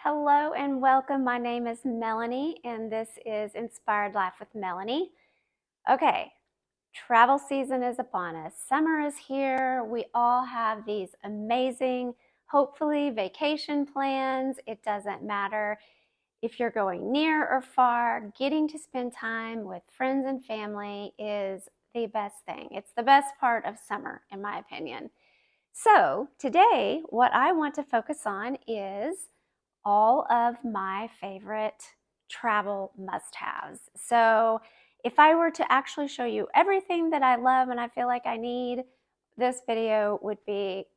Hello and welcome. My name is Melanie and this is Inspired Life with Melanie. Okay, travel season is upon us. Summer is here. We all have these amazing, hopefully, vacation plans. It doesn't matter if you're going near or far, getting to spend time with friends and family is the best thing. It's the best part of summer, in my opinion. So today, what I want to focus on is all of my favorite travel must-haves. So if I were to actually show you everything that I love and I feel like I need, this video would be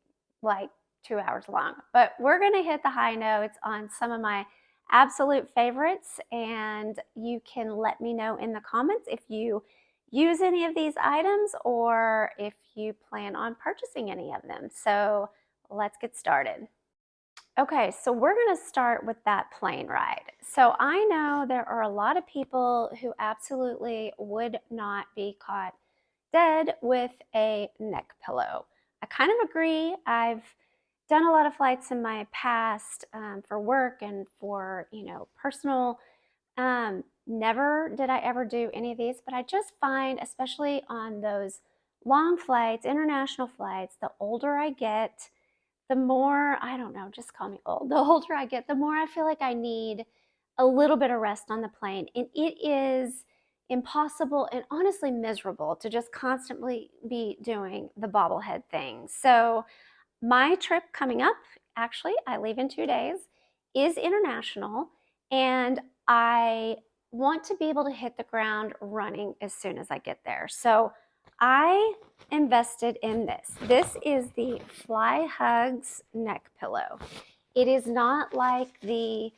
like 2 hours long. But we're gonna hit the high notes on some of my absolute favorites, and you can let me know in the comments if you use any of these items or if you plan on purchasing any of them. So let's get started. Okay, so we're going to start with that plane ride. So I know there are a lot of people who absolutely would not be caught dead with a neck pillow. I kind of agree. I've done a lot of flights in my past for work and for, personal. Never did I ever do any of these, but I just find, especially on those long flights, international flights, the older I get, the more, I don't know, just call me old. The older I get, the more I feel like I need a little bit of rest on the plane. And it is impossible and honestly miserable to just constantly be doing the bobblehead thing. So my trip coming up, actually, I leave in 2 days, is international. And I want to be able to hit the ground running as soon as I get there. So I invested in this. This is the Fly Hugs neck pillow. It is not like the,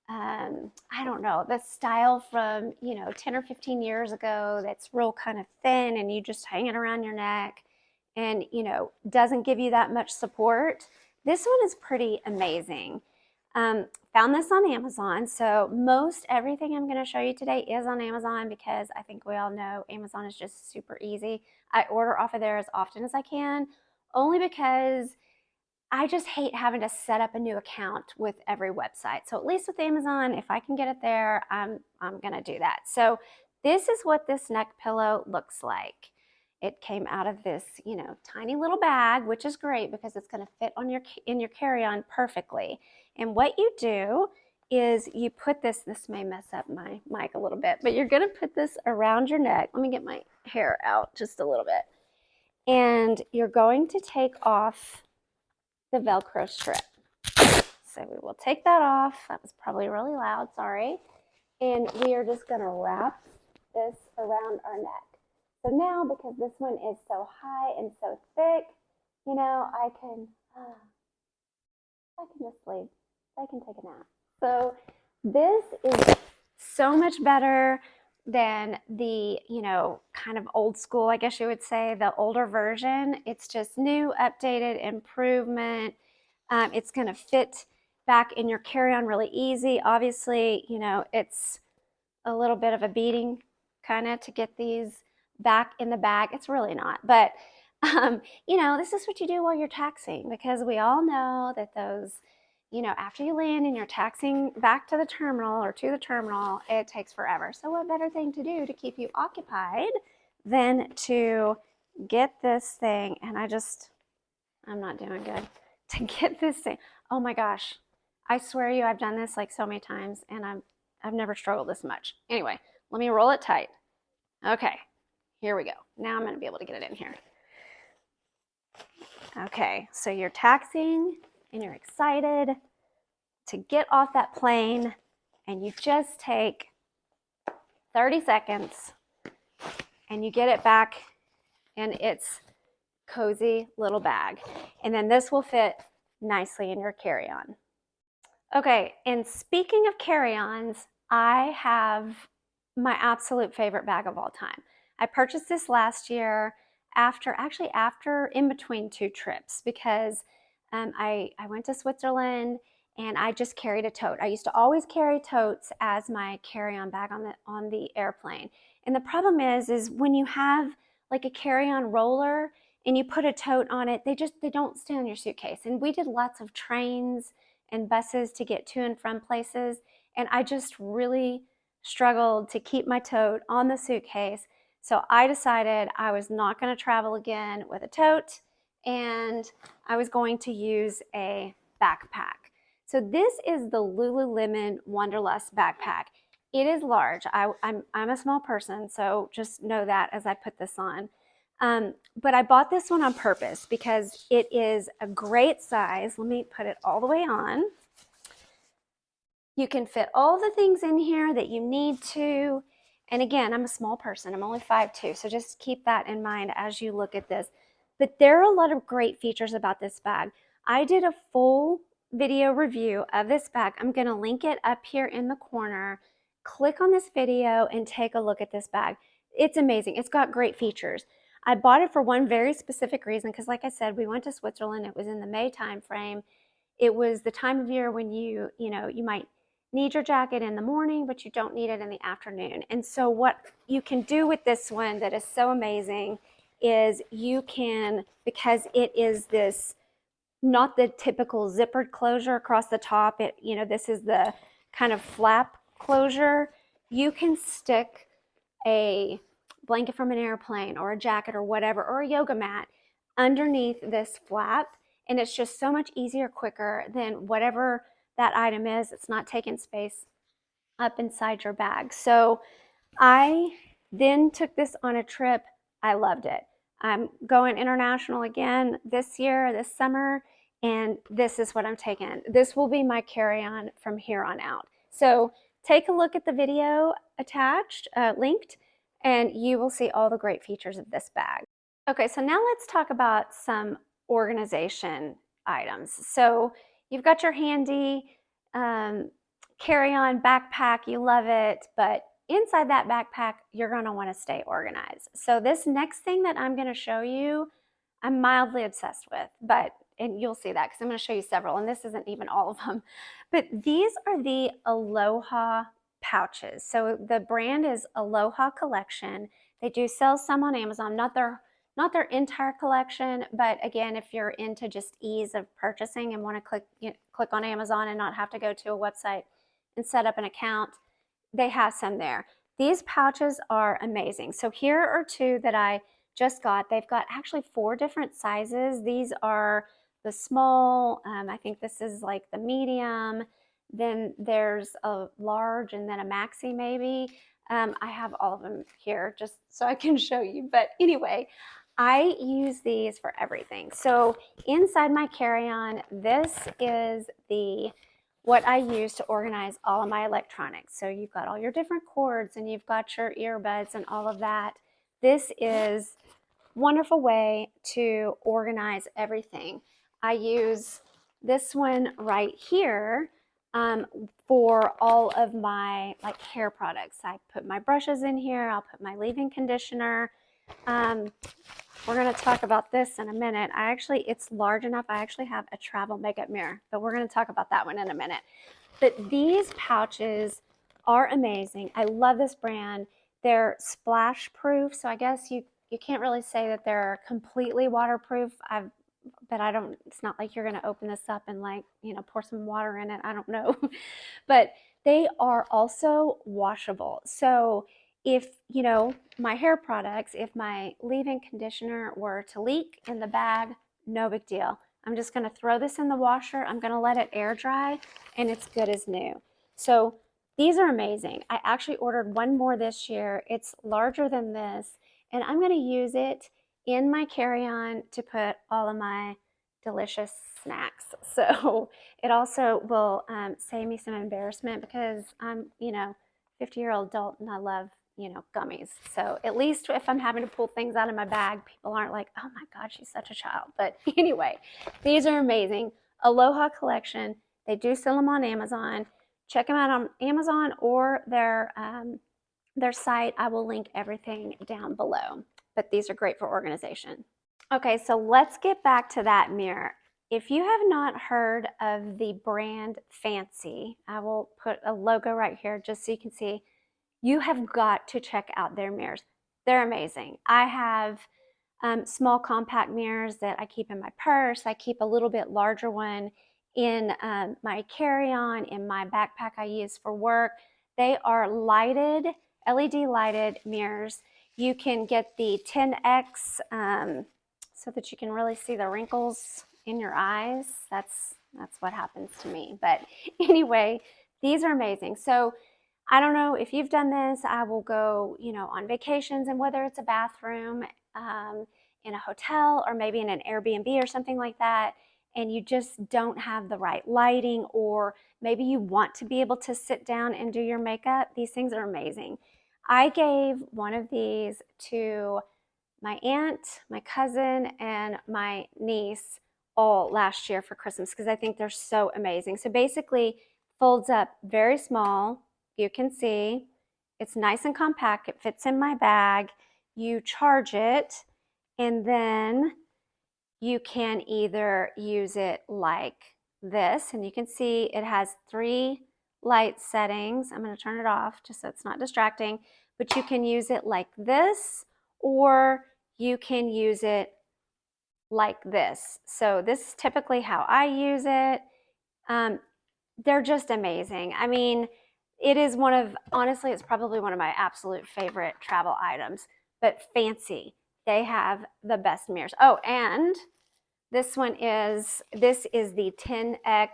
I don't know, the style from, 10 or 15 years ago that's real kind of thin and you just hang it around your neck and, doesn't give you that much support. This one is pretty amazing. Found this on Amazon. So most everything I'm going to show you today is on Amazon because I think we all know Amazon is just super easy. I order off of there as often as I can, only because I just hate having to set up a new account with every website. So at least with Amazon, if I can get it there, I'm going to do that. So this is what this neck pillow looks like. It came out of this, tiny little bag, which is great because it's going to fit on in your carry-on perfectly. And what you do is you put this may mess up my mic a little bit, but you're going to put this around your neck. Let me get my hair out just a little bit. And you're going to take off the Velcro strip. So we will take that off. That was probably really loud, sorry. And we are just going to wrap this around our neck. So now, because this one is so high and so thick, I can just sleep. I can take a nap. So this is so much better than the, kind of old school, I guess you would say, the older version. It's just new, updated, improvement. It's going to fit back in your carry-on really easy. Obviously, it's a little bit of a beating kind of to get these back in the bag. It's really not, but this is what you do while you're taxiing, because we all know that those, after you land and you're taxiing back to the terminal or to the terminal, it takes forever. So what better thing to do to keep you occupied than to get this thing, and I'm not doing good, to get this thing. Oh my gosh, I swear you, I've done this like so many times and I've never struggled this much. Anyway, let me roll it tight. Okay, here we go. Now I'm going to be able to get it in here. Okay, so you're taxiing and you're excited to get off that plane, and you just take 30 seconds and you get it back in its cozy little bag. And then this will fit nicely in your carry-on. Okay, and speaking of carry-ons, I have my absolute favorite bag of all time. I purchased this last year after in between 2 trips, because I went to Switzerland and I just carried a tote. I used to always carry totes as my carry-on bag on the airplane. And the problem is when you have like a carry-on roller and you put a tote on it, they don't stay on your suitcase. And we did lots of trains and buses to get to and from places. And I just really struggled to keep my tote on the suitcase. So I decided I was not going to travel again with a tote, and I was going to use a backpack. So this is the Lululemon Wanderlust backpack. It is large. I'm a small person, so just know that as I put this on. But I bought this one on purpose because it is a great size. Let me put it all the way on. You can fit all the things in here that you need to. And again, I'm a small person. I'm only 5'2", so just keep that in mind as you look at this. But there are a lot of great features about this bag. I did a full video review of this bag. I'm going to link it up here in the corner. Click on this video and take a look at this bag. It's amazing. It's got great features. I bought it for one very specific reason because, like I said, we went to Switzerland. It was in the May time frame. It was the time of year when you might need your jacket in the morning, but you don't need it in the afternoon. And so what you can do with this one that is so amazing is you can, because it is this, not the typical zippered closure across the top, this is the kind of flap closure. You can stick a blanket from an airplane or a jacket or whatever, or a yoga mat underneath this flap. And it's just so much easier, quicker than whatever that item is. It's not taking space up inside your bag. So I then took this on a trip. I loved it. I'm going international again this year, this summer, and this is what I'm taking. This will be my carry-on from here on out. So take a look at the video attached, linked, and you will see all the great features of this bag. Okay, so now let's talk about some organization items. So you've got your handy carry-on backpack, you love it, but inside that backpack, you're gonna wanna stay organized. So this next thing that I'm gonna show you, I'm mildly obsessed with, and you'll see that because I'm gonna show you several, and this isn't even all of them. But these are the Aloha pouches. So the brand is Aloha Collection. They do sell some on Amazon, not their entire collection, but again, if you're into just ease of purchasing and want to click on Amazon and not have to go to a website and set up an account, they have some there. These pouches are amazing. So here are two that I just got. They've got actually 4 different sizes. These are the small, I think this is like the medium, then there's a large, and then a maxi maybe. I have all of them here just so I can show you. But anyway, I use these for everything. So inside my carry-on, this is what I use to organize all of my electronics. So you've got all your different cords and you've got your earbuds and all of that. This is a wonderful way to organize everything. I use this one right here for all of my hair products. I put my brushes in here. I'll put my leave-in conditioner. We're going to talk about this in a minute. It's large enough. I actually have a travel makeup mirror, but we're going to talk about that one in a minute. But these pouches are amazing. I love this brand. They're splash proof, so I guess you can't really say that they're completely waterproof. It's not like you're going to open this up and pour some water in it. I don't know. But they are also washable. So if, my hair products, if my leave-in conditioner were to leak in the bag, no big deal. I'm just going to throw this in the washer. I'm going to let it air dry, and it's good as new. So these are amazing. I actually ordered one more this year. It's larger than this, and I'm going to use it in my carry-on to put all of my delicious snacks. So it also will save me some embarrassment because I'm, 50-year-old adult and I love, gummies. So at least if I'm having to pull things out of my bag, people aren't like, oh my God, she's such a child. But anyway, these are amazing. Aloha Collection. They do sell them on Amazon. Check them out on Amazon or their site. I will link everything down below. But these are great for organization. Okay, so let's get back to that mirror. If you have not heard of the brand Fancii, I will put a logo right here just so you can see. You have got to check out their mirrors. They're amazing. I have small compact mirrors that I keep in my purse. I keep a little bit larger one in my carry-on, in my backpack I use for work. They are lighted, LED lighted mirrors. You can get the 10X so that you can really see the wrinkles in your eyes. That's what happens to me. But anyway, these are amazing. So I don't know if you've done this. I will go, on vacations, and whether it's a bathroom in a hotel or maybe in an Airbnb or something like that, and you just don't have the right lighting, or maybe you want to be able to sit down and do your makeup, these things are amazing. I gave one of these to my aunt, my cousin, and my niece all last year for Christmas because I think they're so amazing. So basically, folds up very small. You can see it's nice and compact. It fits in my bag. You charge it, and then you can either use it like this, and you can see it has 3 light settings. I'm going to turn it off just so it's not distracting, but you can use it like this, or you can use it like this. So this is typically how I use it. They're just amazing. I mean, it is honestly, it's probably one of my absolute favorite travel items. But Fancii, they have the best mirrors. Oh, and this is the 10X,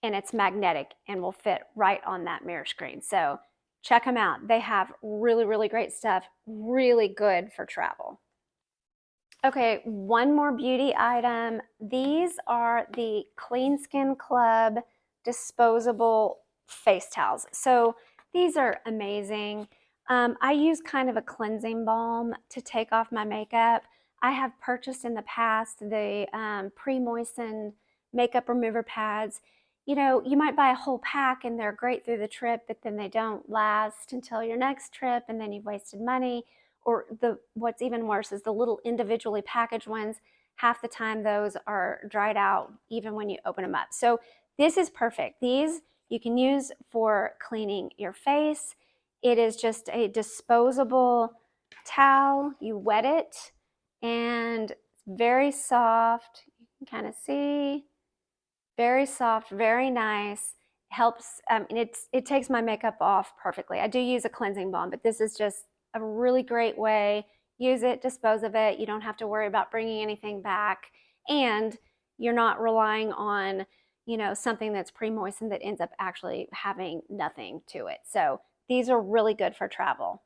and it's magnetic and will fit right on that mirror screen. So check them out. They have really, really great stuff, really good for travel. Okay, one more beauty item. These are the Clean Skin Club disposable face towels. So these are amazing. I use kind of a cleansing balm to take off my makeup. I have purchased in the past the pre-moistened makeup remover pads. You might buy a whole pack and they're great through the trip, but then they don't last until your next trip, and then you've wasted money. Or what's even worse is the little individually packaged ones. Half the time those are dried out even when you open them up. So this is perfect. These you can use for cleaning your face. It is just a disposable towel. You wet it, and it's very soft. You can kind of see, very soft, very nice. Helps, and it takes my makeup off perfectly. I do use a cleansing balm, but this is just a really great way. Use it, dispose of it. You don't have to worry about bringing anything back, and you're not relying on, something that's pre-moistened that ends up actually having nothing to it. So these are really good for travel.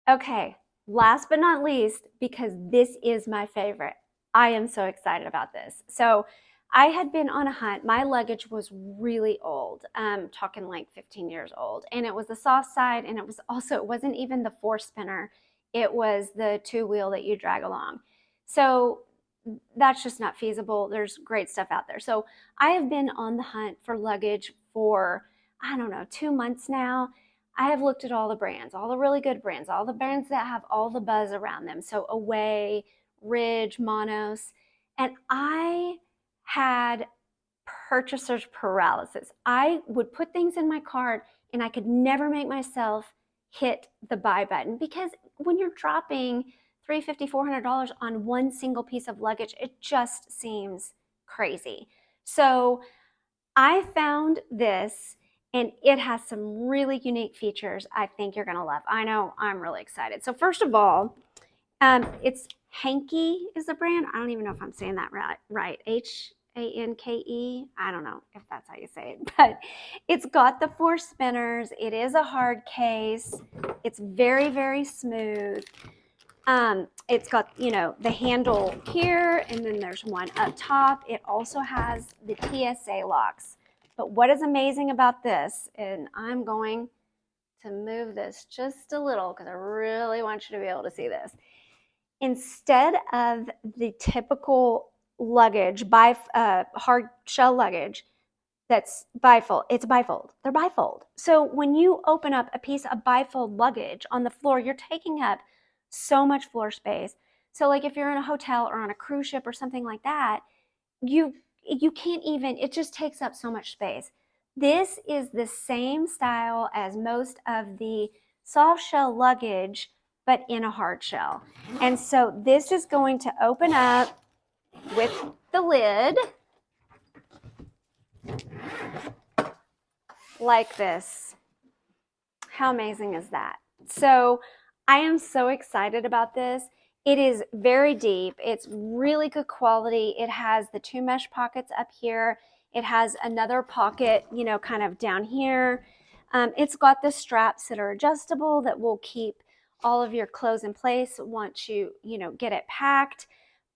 Okay, last but not least, because this is my favorite, I am so excited about this. So I had been on a hunt. My luggage was really old, talking like 15 years old, and it was the soft side, and it wasn't even the 4-spinner. It was the 2-wheel that you drag along. So that's just not feasible. There's great stuff out there. So I have been on the hunt for luggage for, I don't know, 2 months now. I have looked at all the brands, all the really good brands, all the brands that have all the buzz around them. So Away, Ridge, Monos, and I had purchaser's paralysis. I would put things in my cart and I could never make myself hit the buy button, because when you're dropping $350, $400 on one single piece of luggage, it just seems crazy. So I found this, and it has some really unique features I think you're going to love. I know I'm really excited. So first of all, it's Hanke is the brand. I don't even know if I'm saying that right. Hanke. I don't know if that's how you say it, but it's got the 4 spinners. It is a hard case. It's very, very smooth. It's got, the handle here, and then there's one up top. It also has the TSA locks. But what is amazing about this, and I'm going to move this just a little because I really want you to be able to see this. Instead of the typical luggage, hard shell luggage that's bifold, it's bifold. They're bifold. So when you open up a piece of bifold luggage on the floor, you're taking up so much floor space. So like if you're in a hotel or on a cruise ship or something like that, you can't even, it just takes up so much space. This is the same style as most of the soft shell luggage, but in a hard shell. And so this is going to open up with the lid. like this. How amazing is that? So I am so excited about this. It is very deep. It's really good quality. It has the 2 mesh pockets up here. It has another pocket, you know, kind of down here. It's got the straps that are adjustable that will keep all of your clothes in place once you get it packed.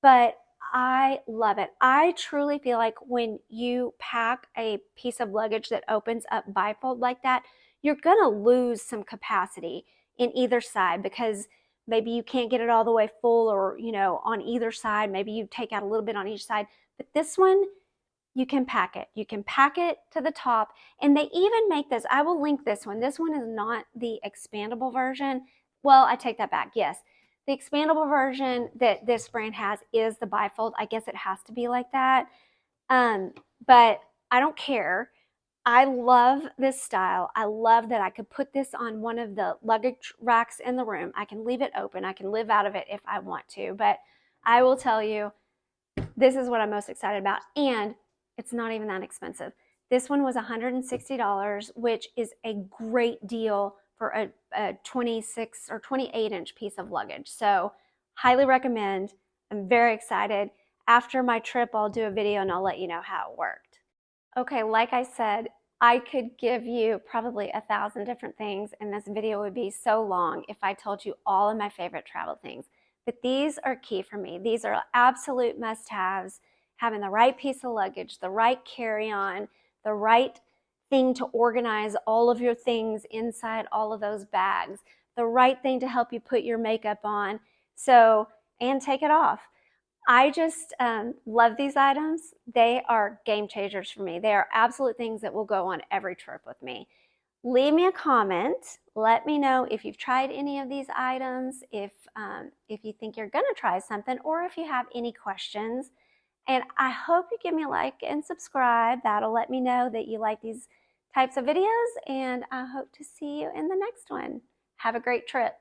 But I love it. I truly feel like when you pack a piece of luggage that opens up bifold like that, you're going to lose some capacity in either side because maybe you can't get it all the way full, or, on either side, maybe you take out a little bit on each side. But this one, you can pack it. You can pack it to the top. And they even make this, I will link this one. This one is not the expandable version. Well, I take that back. Yes. The expandable version that this brand has is the bifold. I guess it has to be like that. But I don't care. I love this style. I love that I could put this on one of the luggage racks in the room. I can leave it open. I can live out of it if I want to. But I will tell you, this is what I'm most excited about. And it's not even that expensive. This one was $160, which is a great deal for a 26 or 28 inch piece of luggage. So highly recommend. I'm very excited. After my trip, I'll do a video and I'll let you know how it worked. Okay, like I said, I could give you probably 1,000 different things, and this video would be so long if I told you all of my favorite travel things. But these are key for me. These are absolute must-haves. Having the right piece of luggage, the right carry-on, the right thing to organize all of your things inside all of those bags, the right thing to help you put your makeup on, and take it off. I just love these items. They are game changers for me. They are absolute things that will go on every trip with me. Leave me a comment. Let me know if you've tried any of these items, if you think you're going to try something, or if you have any questions. And I hope you give me a like and subscribe. That'll let me know that you like these types of videos, and I hope to see you in the next one. Have a great trip.